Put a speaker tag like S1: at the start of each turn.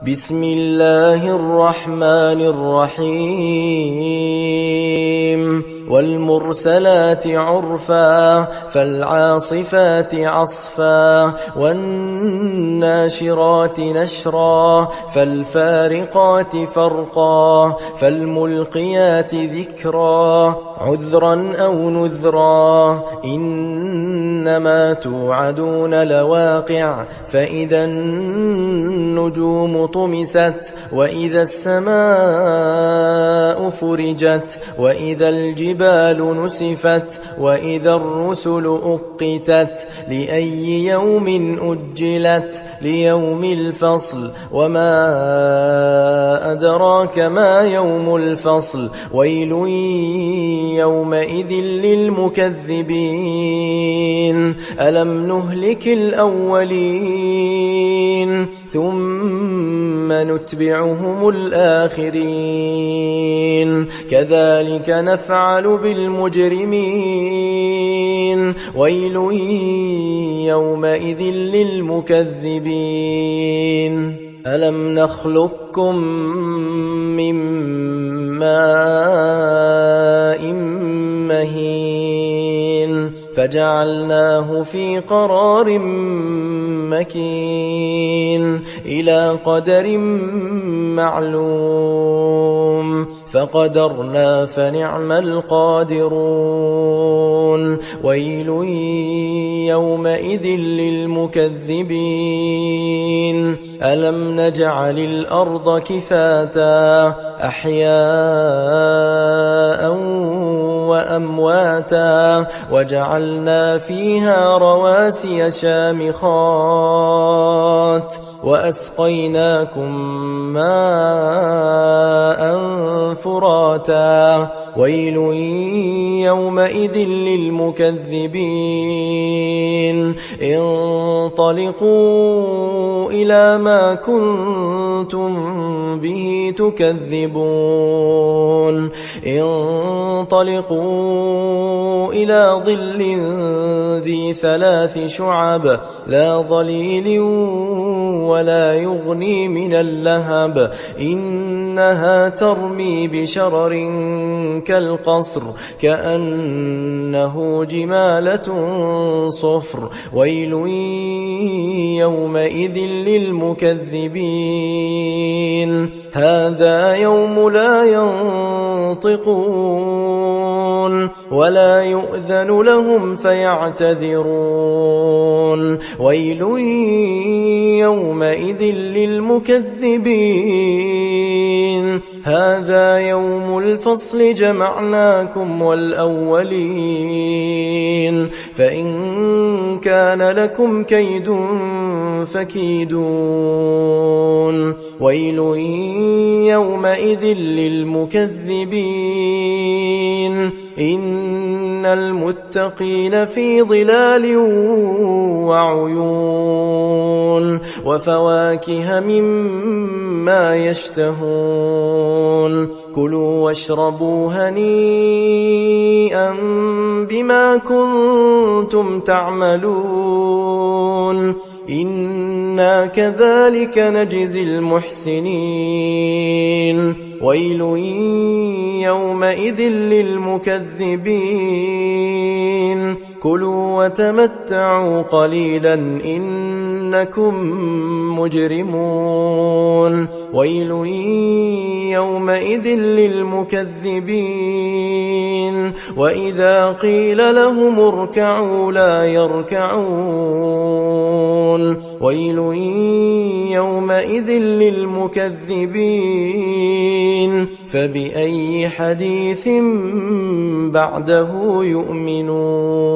S1: بسم الله الرحمن الرحيم والمرسلات عرفا فالعاصفات عصفا والناشرات نشرا فالفارقات فرقا فالملقيات ذكرا عذرا أو نذرا إنما توعدون لواقع فإذا النجوم طمست وإذا السماء فرجت وإذا الجبال نسفت وإذا الرسل أقتت لأي يوم أجلت ليوم الفصل وما أدراك ما يوم الفصل ويل يومئذ للمكذبين ألم نهلك الأولين ثم نتبعهم الآخرين كذلك نفعل بالمجرمين ويل يومئذ للمكذبين ألم نخلقكم من ماء مهين فجعلناه في قرار مكين إلى قدر معلوم فقدرنا فنعم القادرون ويل يومئذ للمكذبين ألم نجعل الأرض كفاتا أحياء وأمواتا وجعلنا فيها رواسي شامخات وأسقيناكم ماء فراتا ويل يومئذ للمكذبين انطلقوا إلى ما كنتم به تكذبون انطلقوا إلى ظل ذي 3 شعب لا ظليل ولا يغني من اللهب إنها ترمي بشرر كالقصر كأنه جمالة صفر ويل يومئذ للمكذبين هذا يوم لا ينطقون ولا يؤذن لهم فيعتذرون ويل يومئذ للمكذبين هذا يوم الفصل جمعناكم والأولين فإن كان لكم كيد فكيدون ويل يومئذ للمكذبين إن المتقين في ظلال وعيون وفواكه مما يشتهون كلوا واشربوا هنيئا بما كنتم تعملون إنا كذلك نجزي المحسنين ويل يومئذ للمكذبين كلوا وتمتعوا قليلا إنكم مجرمون ويل يومئذ للمكذبين وإذا قيل لهم اركعوا لا يركعون ويل يومئذ للمكذبين فبأي حديث بعده يؤمنون